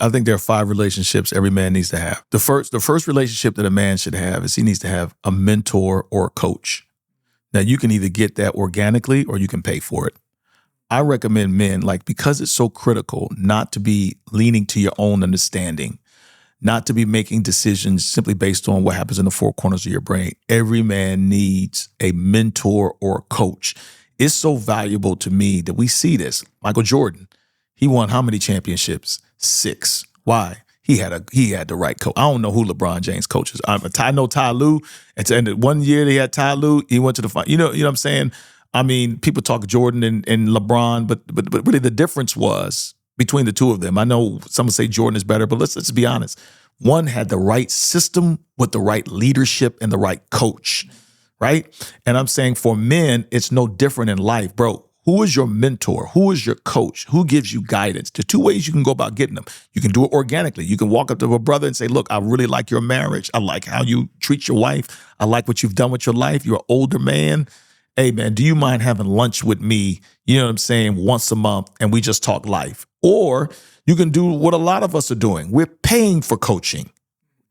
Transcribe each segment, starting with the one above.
I think there are 5 relationships every man needs to have. The first relationship that a man should have is he needs to have a mentor or a coach. Now, you can either get that organically or you can pay for it. I recommend men, because it's so critical not to be leaning to your own understanding, not to be making decisions simply based on what happens in the 4 corners of your brain. Every man needs a mentor or a coach. It's so valuable to me that we see this. Michael Jordan, he won how many championships? 6. Why? He had the right coach. I don't know who LeBron James coaches. I know Ty Lue. And one year they had Ty Lue. He went to the final. You know what I'm saying? I mean, people talk Jordan and LeBron, but really the difference was between the two of them. I know some will say Jordan is better, but let's be honest. One had the right system with the right leadership and the right coach, right? And I'm saying for men, it's no different in life, bro. Who is your mentor? Who is your coach? Who gives you guidance? There are 2 ways you can go about getting them. You can do it organically. You can walk up to a brother and say, look, I really like your marriage. I like how you treat your wife. I like what you've done with your life. You're an older man. Hey, man, do you mind having lunch with me, you know what I'm saying, once a month, and we just talk life? Or you can do what a lot of us are doing. We're paying for coaching,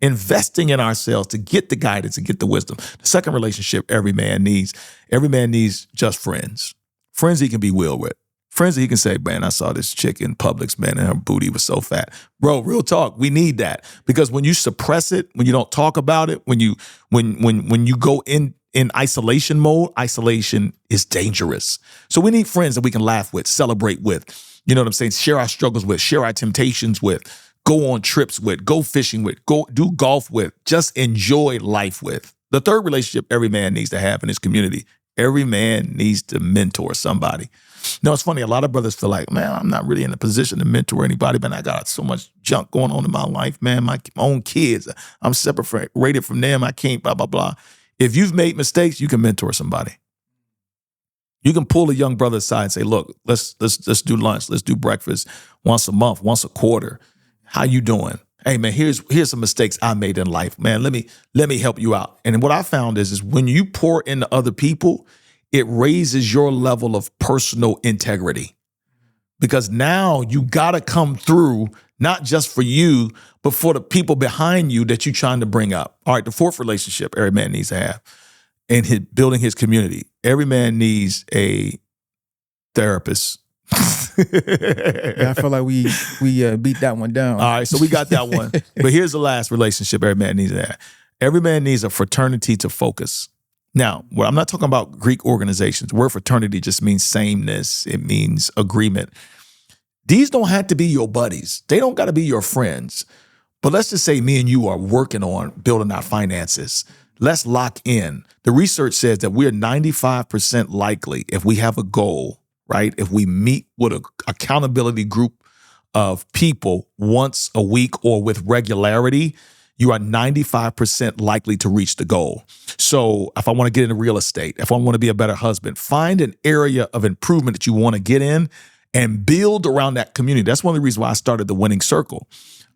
investing in ourselves to get the guidance and get the wisdom. The second relationship every man needs just friends. Friends he can be real with. Friends that he can say, man, I saw this chick in Publix, man, and her booty was so fat. Bro, real talk, we need that. Because when you suppress it, when you don't talk about it, when you go in isolation mode, isolation is dangerous. So we need friends that we can laugh with, celebrate with, you know what I'm saying, share our struggles with, share our temptations with, go on trips with, go fishing with, go do golf with, just enjoy life with. The third relationship every man needs to have in his community, every man needs to mentor somebody. No, it's funny. A lot of brothers feel like, man, I'm not really in a position to mentor anybody, but I got so much junk going on in my life, man. My own kids, I'm separated from them. I can't, blah, blah, blah. If you've made mistakes, you can mentor somebody. You can pull a young brother aside and say, look, let's do lunch. Let's do breakfast once a month, once a quarter. How you doing? Hey, man, here's some mistakes I made in life. Man, let me help you out. And what I found is when you pour into other people, it raises your level of personal integrity. Because now you got to come through, not just for you, but for the people behind you that you're trying to bring up. All right, the fourth relationship every man needs to have in building his community. Every man needs a therapist. Yeah, I feel like we beat that one down. All right, so we got that one. But here's the last relationship every man needs to have. Every man needs a fraternity to focus. Now, I'm not talking about Greek organizations. The word fraternity just means sameness. It means agreement. These don't have to be your buddies. They don't got to be your friends. But let's just say me and you are working on building our finances. Let's lock in. The research says that we're 95% likely if we have a goal, right? If we meet with an accountability group of people once a week or with regularity, you are 95% likely to reach the goal. So if I want to get into real estate, if I want to be a better husband, find an area of improvement that you want to get in and build around that community. That's one of the reasons why I started the Winning Circle.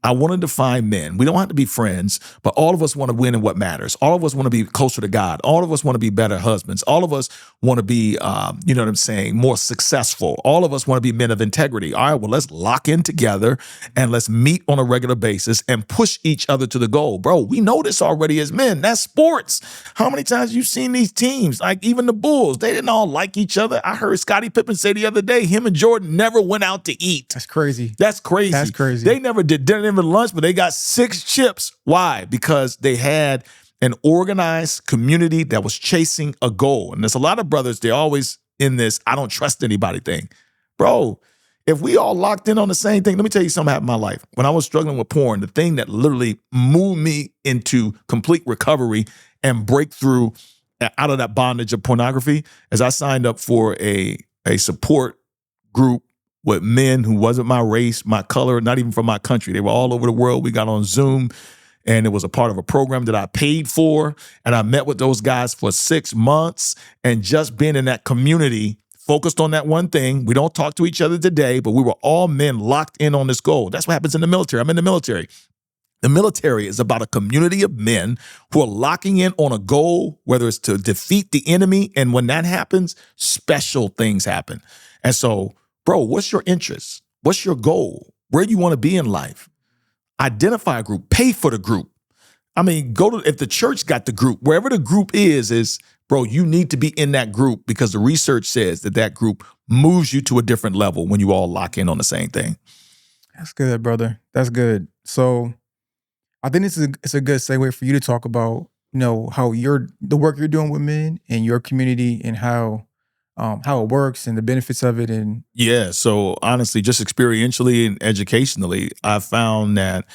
I wanted to find men. We don't have to be friends, but all of us want to win in what matters. All of us want to be closer to God. All of us want to be better husbands. All of us want to be, you know what I'm saying, more successful. All of us want to be men of integrity. All right, well, let's lock in together and let's meet on a regular basis and push each other to the goal. Bro, we know this already as men. That's sports. How many times you've seen these teams, like even the Bulls, they didn't all like each other. I heard Scottie Pippen say the other day, him and Jordan never went out to eat. That's crazy. That's crazy. That's crazy. They never did dinner even lunch, but they got 6 chips. Why? Because they had an organized community that was chasing a goal. And there's a lot of brothers, they're always in this, I don't trust anybody thing. Bro, if we all locked in on the same thing, let me tell you something happened in my life. When I was struggling with porn, the thing that literally moved me into complete recovery and breakthrough out of that bondage of pornography is I signed up for a support group with men who wasn't my race, my color, not even from my country. They were all over the world. We got on Zoom, and it was a part of a program that I paid for, and I met with those guys for 6 months, and just being in that community, focused on that one thing. We don't talk to each other today, but we were all men locked in on this goal. That's what happens in the military. I'm in the military. The military is about a community of men who are locking in on a goal, whether it's to defeat the enemy, and when that happens, special things happen. And so, bro, what's your interest? What's your goal? Where do you want to be in life? Identify a group, pay for the group. I mean, if the church got the group, wherever the group is, bro, you need to be in that group because the research says that group moves you to a different level when you all lock in on the same thing. That's good, brother. That's good. So I think it's a good segue for you to talk about, how the work you're doing with men and your community and how it works and the benefits of it. And yeah, so honestly, just experientially and educationally, I found that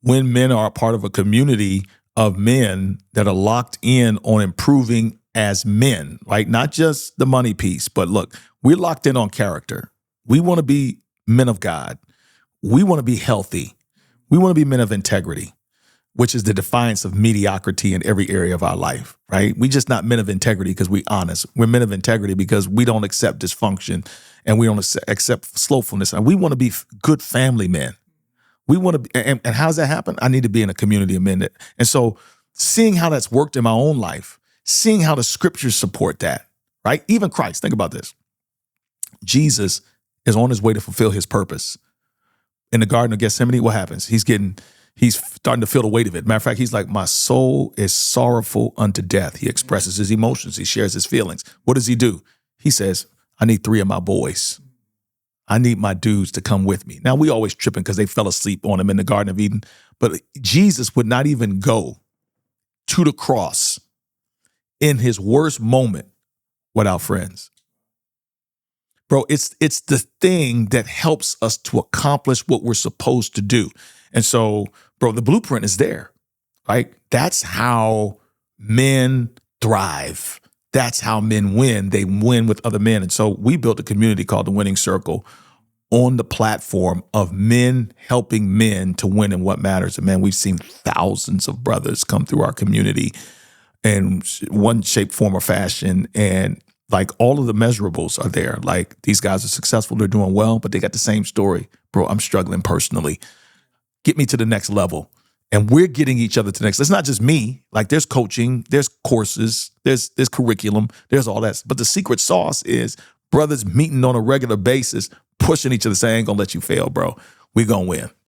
when men are a part of a community of men that are locked in on improving as men, right? Not just the money piece, but look, we're locked in on character. We want to be men of God. We want to be healthy. We want to be men of integrity, which is the defiance of mediocrity in every area of our life, right? We just not men of integrity because we're honest. We're men of integrity because we don't accept dysfunction and we don't accept slothfulness. And we want to be good family men. We want to be, and how does that happen? I need to be in a community of men. And so seeing how that's worked in my own life, seeing how the scriptures support that, right? Even Christ, think about this. Jesus is on his way to fulfill his purpose. In the Garden of Gethsemane, what happens? He's starting to feel the weight of it. Matter of fact, he's like, my soul is sorrowful unto death. He expresses his emotions. He shares his feelings. What does he do? He says, I need 3 of my boys. I need my dudes to come with me. Now, we always tripping because they fell asleep on him in the Garden of Eden. But Jesus would not even go to the cross in his worst moment without friends. Bro, it's the thing that helps us to accomplish what we're supposed to do. And so, bro, the blueprint is there, right? That's how men thrive. That's how men win. They win with other men. And so we built a community called the Winning Circle on the platform of men helping men to win in what matters. And man, we've seen thousands of brothers come through our community in one shape, form, or fashion. And like all of the measurables are there. Like these guys are successful, they're doing well, but they got the same story. Bro, I'm struggling personally. Get me to the next level. And we're getting each other to the next. It's not just me. Like there's coaching, there's courses, there's curriculum, there's all that. But the secret sauce is brothers meeting on a regular basis, pushing each other, saying, I ain't gonna let you fail, bro. We're gonna win.